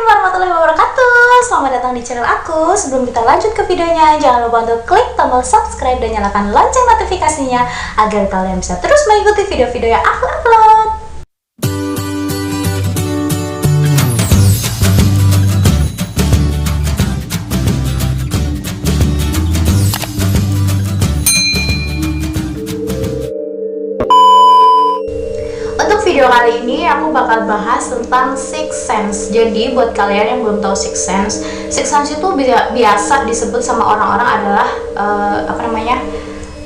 Assalamualaikum warahmatullahi wabarakatuh. Selamat datang di channel aku. Sebelum kita lanjut ke videonya, jangan lupa untuk klik tombol subscribe dan nyalakan lonceng notifikasinya agar kalian bisa terus mengikuti video-video yang aku upload. Untuk video kali ini aku bakal bahas tentang Sixth Sense. Jadi buat kalian yang belum tahu Sixth Sense itu biasa disebut sama orang-orang adalah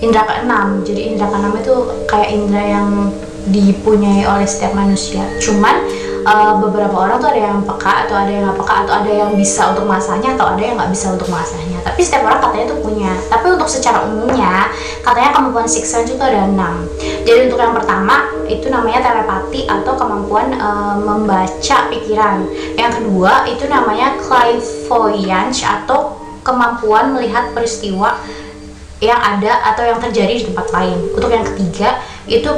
indra keenam. Jadi indra keenam itu kayak indra yang dipunyai oleh setiap manusia. Cuman beberapa orang tuh ada yang peka atau ada yang nggak peka, atau ada yang bisa untuk mengasahnya atau ada yang nggak bisa untuk mengasahnya. Tapi setiap orang katanya tuh punya. Tapi untuk secara umumnya katanya kemampuan Sixth Sense itu ada 6. Jadi untuk yang pertama itu namanya telepati atau kemampuan membaca pikiran. Yang kedua itu namanya clairvoyance atau kemampuan melihat peristiwa yang ada atau yang terjadi di tempat lain. Untuk yang ketiga itu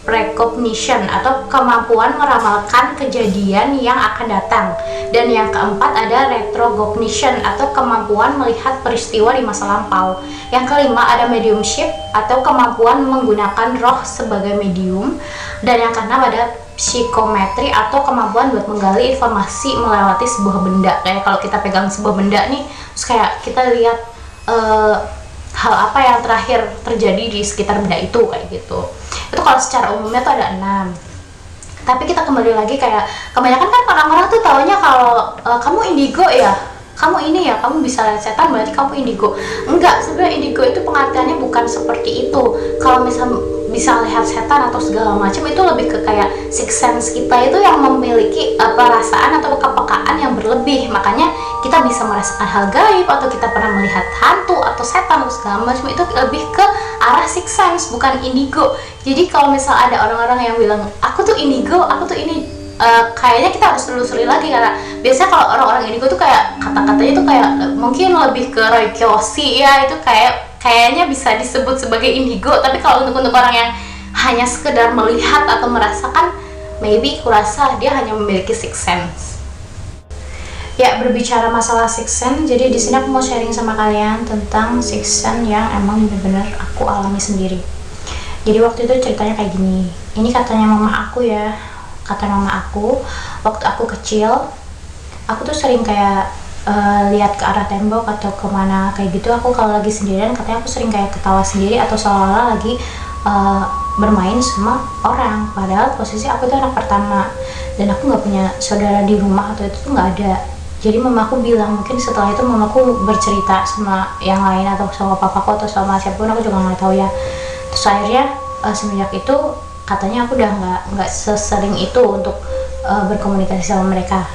precognition atau kemampuan meramalkan kejadian yang akan datang. Dan yang keempat ada retrocognition atau kemampuan melihat peristiwa di masa lampau. Yang kelima ada mediumship atau kemampuan menggunakan roh sebagai medium. Dan yang keenam ada psikometri atau kemampuan buat menggali informasi melewati sebuah benda. Kayak kalau kita pegang sebuah benda nih, terus kayak kita lihat hal apa yang terakhir terjadi di sekitar benda itu, kayak gitu. Itu kalau secara umumnya tuh ada 6. Tapi kita kembali lagi, kayak kebanyakan kan orang-orang tuh taunya kalau kamu indigo ya, kamu ini ya, kamu bisa lihat setan berarti kamu indigo. Enggak, sebenarnya indigo itu pengertiannya bukan seperti itu. Kalau misal bisa lihat setan atau segala macam, itu lebih ke kayak sixth sense kita itu yang memiliki perasaan atau kepekaan yang berlebih. Makanya kita bisa merasakan hal gaib, atau kita pernah melihat hantu atau setan atau segala macam, itu lebih ke arah sixth sense, bukan indigo. Jadi kalau misal ada orang-orang yang bilang aku tuh indigo, aku tuh ini, kayaknya kita harus telusuri lagi, karena biasanya kalau orang-orang indigo tuh kayak kata-katanya tuh kayak mungkin lebih ke Roikyoshi ya, itu kayaknya bisa disebut sebagai indigo. Tapi kalau untuk orang yang hanya sekedar melihat atau merasakan, maybe kurasa dia hanya memiliki sixth sense. Ya, berbicara masalah sixth sense, jadi di sini aku mau sharing sama kalian tentang sixth sense yang emang benar-benar aku alami sendiri. Jadi waktu itu ceritanya kayak gini. Ini katanya mama aku ya. Kata mama aku, waktu aku kecil, aku tuh sering kayak lihat ke arah tembok atau kemana kayak gitu. Aku kalau lagi sendirian, katanya aku sering kayak ketawa sendiri atau seolah-olah lagi bermain sama orang. Padahal posisi aku tuh anak pertama dan aku nggak punya saudara di rumah, atau itu tuh nggak ada. Jadi mamaku bilang, mungkin setelah itu mamaku bercerita sama yang lain atau sama papaku atau sama siapapun, aku juga nggak tahu ya. Terus akhirnya semenjak itu katanya aku udah nggak sesering itu untuk berkomunikasi sama mereka.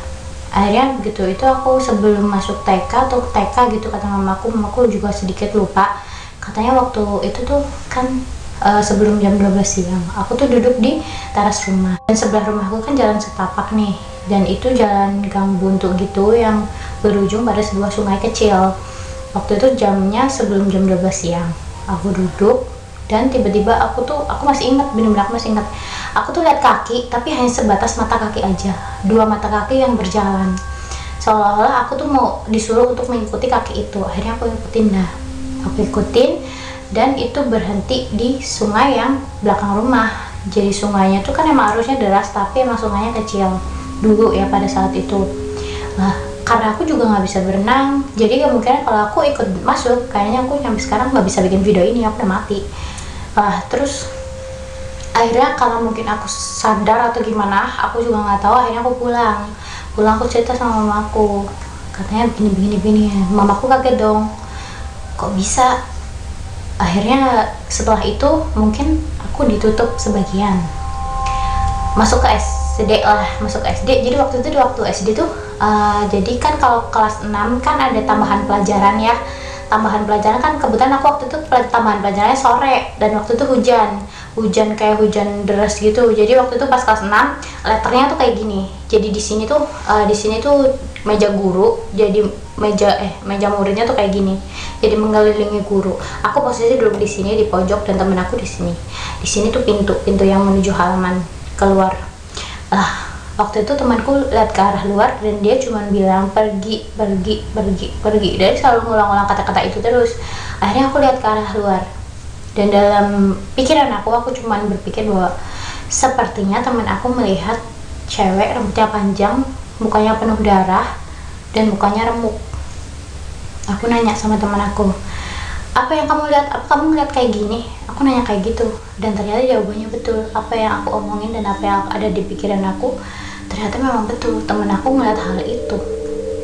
Akhirnya begitu itu aku sebelum masuk TK atau TK gitu, kata mamaku juga sedikit lupa. Katanya waktu itu tuh kan sebelum jam 12 siang aku tuh duduk di teras rumah, dan sebelah rumahku kan jalan setapak nih, dan itu jalan gang buntu gitu yang berujung pada sebuah sungai kecil. Waktu itu jamnya sebelum jam 12 siang aku duduk, dan tiba-tiba aku masih ingat, bener-bener aku masih ingat, aku tuh lihat kaki, tapi hanya sebatas mata kaki aja, 2 mata kaki yang berjalan, seolah-olah aku tuh mau disuruh untuk mengikuti kaki itu. Akhirnya aku ikutin, dan itu berhenti di sungai yang belakang rumah. Jadi sungainya tuh kan emang arusnya deras, tapi emang sungainya kecil dulu ya pada saat itu. Nah, karena aku juga nggak bisa berenang, jadi kemungkinan kalau aku ikut masuk, kayaknya aku sampai sekarang nggak bisa bikin video ini, aku udah mati. Terus akhirnya karena mungkin aku sadar atau gimana, aku juga nggak tahu, akhirnya aku pulang aku cerita sama mamaku, katanya begini. Mamaku kaget dong, kok bisa. Akhirnya setelah itu mungkin aku ditutup sebagian, masuk ke SD. Jadi waktu SD tuh jadi kan kalau kelas 6 kan ada tambahan pelajaran ya. Tambahan pelajaran kan kebetulan aku waktu itu tambahan pelajarannya sore, dan waktu itu hujan kayak hujan deras gitu. Jadi waktu itu pas kelas 6 letternya tuh kayak gini. Jadi di sini tuh meja guru, jadi meja muridnya tuh kayak gini. Jadi mengelilingi guru. Aku posisi duduk di sini di pojok, dan temen aku di sini. Di sini tuh pintu yang menuju halaman keluar. waktu itu temanku lihat ke arah luar dan dia cuma bilang pergi pergi pergi pergi, dari selalu ngulang-ulang kata-kata itu terus. Akhirnya aku lihat ke arah luar dan dalam pikiran aku cuma berpikir bahwa sepertinya teman aku melihat cewek rambutnya panjang, mukanya penuh darah dan mukanya remuk. Aku nanya sama teman aku, apa yang kamu lihat? Apa kamu ngeliat kayak gini? Aku nanya kayak gitu, dan ternyata jawabannya betul. Apa yang aku omongin dan apa yang ada di pikiran aku ternyata memang betul. Temen aku ngeliat hal itu.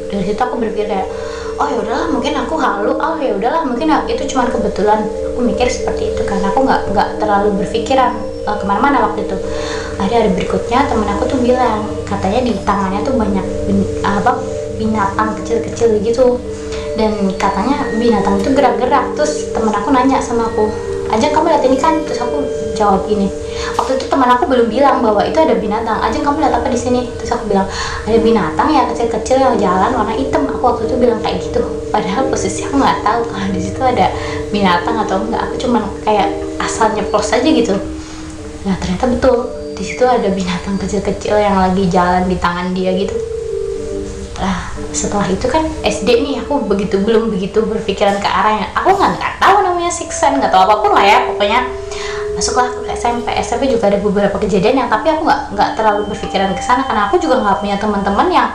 Dari situ aku berpikir kayak, oh ya udahlah, mungkin aku halu. Oh ya udahlah, mungkin itu cuma kebetulan. Aku mikir seperti itu karena aku nggak terlalu berpikiran kemana-mana waktu itu. Ada hari berikutnya temen aku tuh bilang, katanya di tangannya tuh banyak binatang kecil-kecil gitu. Dan katanya binatang itu gerak-gerak. Terus temen aku nanya sama aku, Ajeng kamu lihat ini kan? Terus aku jawab gini, waktu itu teman aku belum bilang bahwa itu ada binatang. Ajeng kamu lihat apa di sini? Terus aku bilang, ada binatang ya kecil-kecil yang jalan warna hitam. Aku waktu itu bilang kayak gitu, padahal posisi aku nggak tahu kalau di situ ada binatang atau enggak. Aku cuman kayak asal nyeplos aja gitu. Nah ternyata betul, di situ ada binatang kecil-kecil yang lagi jalan di tangan dia gitu. Nah setelah itu kan SD nih, aku belum begitu berpikiran ke arahnya. Aku nggak tahu namanya siksen, nggak tahu apapun lah ya. Pokoknya masuklah ke SMP juga ada beberapa kejadian yang tapi aku nggak terlalu berpikiran ke sana karena aku juga nggak punya teman-teman yang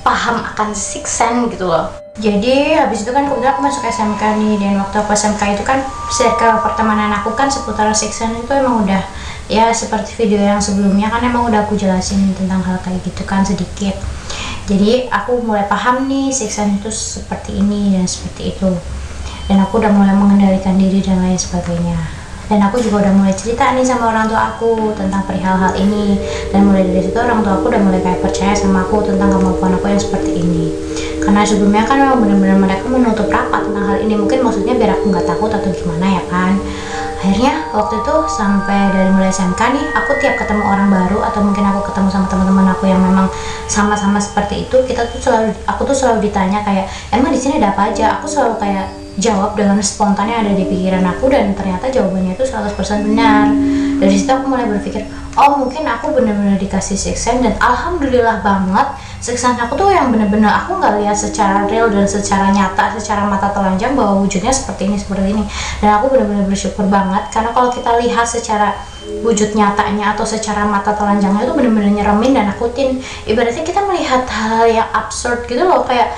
paham akan siksen gitu loh. Jadi habis itu kan kemudian aku masuk SMK nih, dan waktu aku SMK itu kan circle pertemanan aku kan seputar siksen itu emang udah ya seperti video yang sebelumnya kan emang udah aku jelasin tentang hal kayak gitu kan sedikit. Jadi aku mulai paham nih siksen itu seperti ini dan seperti itu, dan aku udah mulai mengendalikan diri dan lain sebagainya. Dan aku juga udah mulai cerita nih sama orang tua aku tentang perihal hal ini, dan mulai dari situ orang tua aku udah mulai kayak percaya sama aku tentang kemampuan aku yang seperti ini. Karena sebelumnya kan memang benar-benar mereka menutup rapat tentang hal ini, mungkin maksudnya biar aku nggak takut atau gimana ya kan. Akhirnya waktu itu sampai dari mulai SMK nih, aku tiap ketemu orang baru atau mungkin aku ketemu sama teman-teman aku yang memang sama-sama seperti itu, aku tuh selalu ditanya kayak, emang di sini ada apa aja? Aku selalu kayak jawab dengan spontan yang ada di pikiran aku, dan ternyata jawabannya itu 100% benar. Dari situ aku mulai berpikir, oh mungkin aku benar-benar dikasih siksen, dan alhamdulillah banget siksen aku tuh yang benar-benar aku nggak lihat secara real dan secara nyata, secara mata telanjang bahwa wujudnya seperti ini. Dan aku benar-benar bersyukur banget karena kalau kita lihat secara wujud nyatanya atau secara mata telanjangnya itu benar-benar nyeremin dan nakutin. Ibaratnya kita melihat hal yang absurd gitu loh, kayak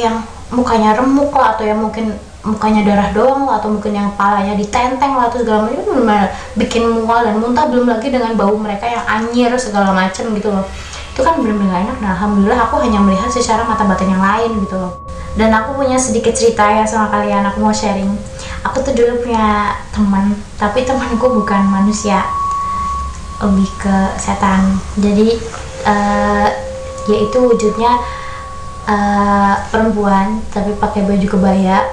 yang mukanya remuk lah, atau yang mungkin mukanya darah doang lah, atau mungkin yang palanya ditenteng lah, atau segala macam. Itu benar-benar bikin mual dan muntah, belum lagi dengan bau mereka yang anyir segala macam gitu loh. Itu kan benar-benar gak enak. Nah alhamdulillah aku hanya melihat secara mata batin yang lain gitu loh. Dan aku punya sedikit cerita ya sama kalian, aku mau sharing. Aku tuh dulu punya teman, tapi temanku bukan manusia, lebih ke setan. Jadi dia itu wujudnya perempuan tapi pakai baju kebaya.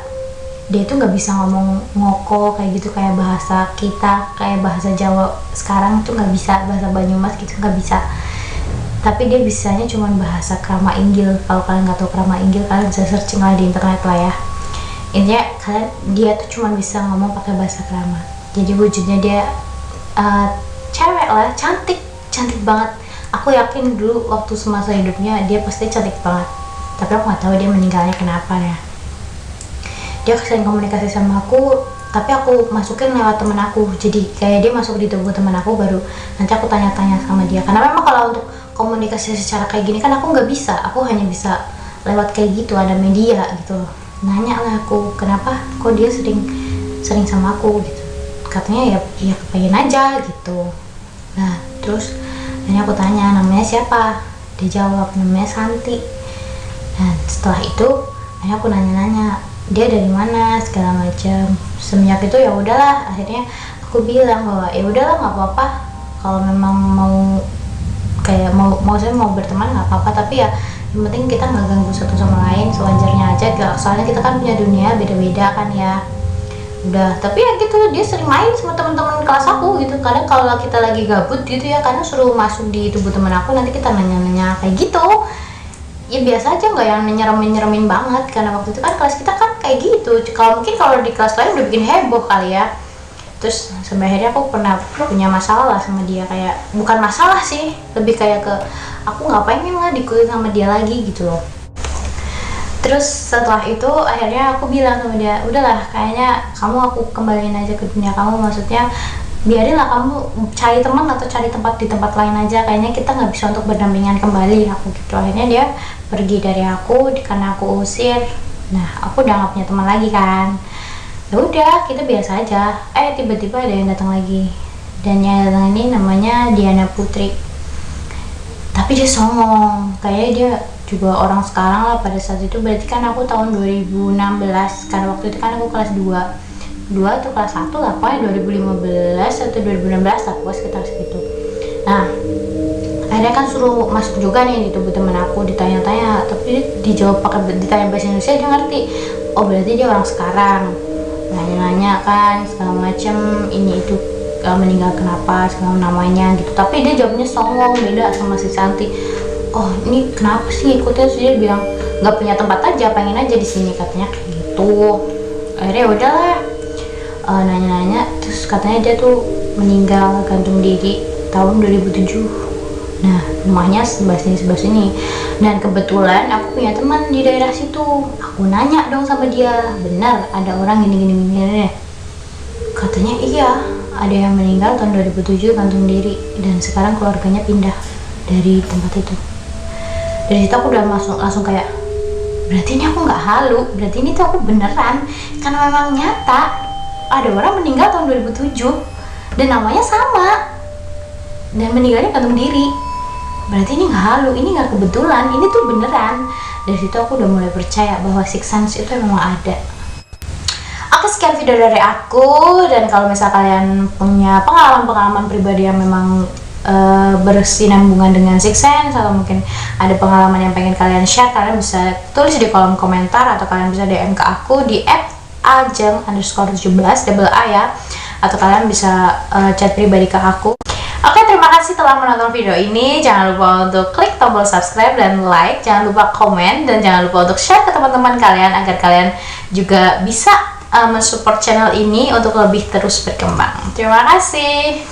Dia tuh nggak bisa ngomong ngoko kayak gitu, kayak bahasa kita, kayak bahasa Jawa sekarang tuh nggak bisa, bahasa Banyumas gitu nggak bisa. Tapi dia bisanya cuma bahasa Krama Inggil. Kalau kalian nggak tahu Krama Inggil, kalian bisa searching lah di internet lah ya. Intinya dia tuh cuma bisa ngomong pakai bahasa Krama. Jadi wujudnya dia cewek lah, cantik banget. Aku yakin dulu waktu semasa hidupnya dia pasti cantik banget. Tapi aku nggak tahu dia meninggalnya kenapa ya. Dia sering komunikasi sama aku, tapi aku masukin lewat temen aku. Jadi kayak dia masuk di tubuh temen aku, baru nanti aku tanya-tanya sama dia. Karena memang kalau untuk komunikasi secara kayak gini kan aku nggak bisa, aku hanya bisa lewat kayak gitu, ada media gitu. Nanya lah aku, kenapa kok dia sering sama aku gitu. Katanya ya kepengen aja gitu. Nah terus akhirnya aku tanya namanya siapa, dia jawab namanya Santi. Dan setelah itu akhirnya aku nanya-nanya dia dari mana segala macam. Semenjak itu ya udahlah, akhirnya aku bilang bahwa ya udahlah nggak apa-apa, kalau memang mau saya mau berteman nggak apa-apa, tapi ya yang penting kita nggak ganggu satu sama lain, sewajarnya aja. Soalnya kita kan punya dunia beda-beda kan ya. Udah, tapi ya gitu, dia sering main sama teman-teman kelas aku gitu. Kadang kalau kita lagi gabut gitu ya, kadang suruh masuk di tubuh teman aku, nanti kita nanya-nanya kayak gitu. Ya biasa aja, nggak yang nyeremin banget, karena waktu itu kan kelas kita kan kayak gitu. Kalau mungkin kalau di kelas lain udah bikin heboh kali ya. Terus sampai akhirnya aku pernah punya masalah lah sama dia, kayak bukan masalah sih, lebih kayak ke aku nggak pengen lah diikutin sama dia lagi gitu loh. Terus setelah itu akhirnya aku bilang sama dia, udahlah kayaknya kamu aku kembaliin aja ke dunia kamu, maksudnya biarinlah kamu cari teman atau cari tempat di tempat lain aja, kayaknya kita nggak bisa untuk berdampingan kembali, aku gitu. Akhirnya dia pergi dari aku karena aku usir. Nah aku udah nggak punya teman lagi kan, ya udah kita biasa aja. Tiba-tiba ada yang datang lagi, dan yang datang ini namanya Diana Putri, tapi dia songong, kayaknya dia juga orang sekarang lah pada saat itu. Berarti kan aku tahun 2016, karena waktu itu kan aku kelas 2 atau kelas 1 lah, pokoknya 2015 atau 2016 lah, pokoknya sekitar segitu. Nah akhirnya kan suruh masuk juga nih di tubuh temen aku, ditanya-tanya, tapi dijawab pakai, ditanya bahasa Indonesia dia ngerti. Oh berarti dia orang sekarang, nanya-nanya kan segala macem, ini itu meninggal kenapa, segala namanya gitu. Tapi dia jawabnya songong, beda sama si Santi. Oh ini kenapa sih ikutnya? Dia bilang nggak punya tempat aja, pengen aja di sini katanya kayak gitu. Akhirnya udahlah, nanya-nanya, terus katanya dia tuh meninggal gantung diri tahun 2007. Nah rumahnya sebelah sini, dan kebetulan aku punya teman di daerah situ. Aku nanya dong sama dia, benar ada orang gini. Katanya iya, ada yang meninggal tahun 2007 gantung diri, dan sekarang keluarganya pindah dari tempat itu. Dari situ aku udah langsung kayak, berarti ini aku nggak halu, berarti ini tuh aku beneran, karena memang nyata ada orang meninggal tahun 2007 dan namanya sama dan meninggalnya gantung diri. Berarti ini nggak halu, ini nggak kebetulan, ini tuh beneran. Dari situ aku udah mulai percaya bahwa six sense itu memang ada. Oke, sekian video dari aku, dan kalau misal kalian punya pengalaman pribadi yang memang bersinambungan dengan six sense, atau mungkin ada pengalaman yang pengen kalian share, kalian bisa tulis di kolom komentar, atau kalian bisa DM ke aku di @ajeng_17 double A ya, atau kalian bisa chat pribadi ke aku. Oke, terima kasih telah menonton video ini. Jangan lupa untuk klik tombol subscribe dan like, jangan lupa komen, dan jangan lupa untuk share ke teman-teman kalian agar kalian juga bisa mensupport channel ini untuk lebih terus berkembang. Terima kasih.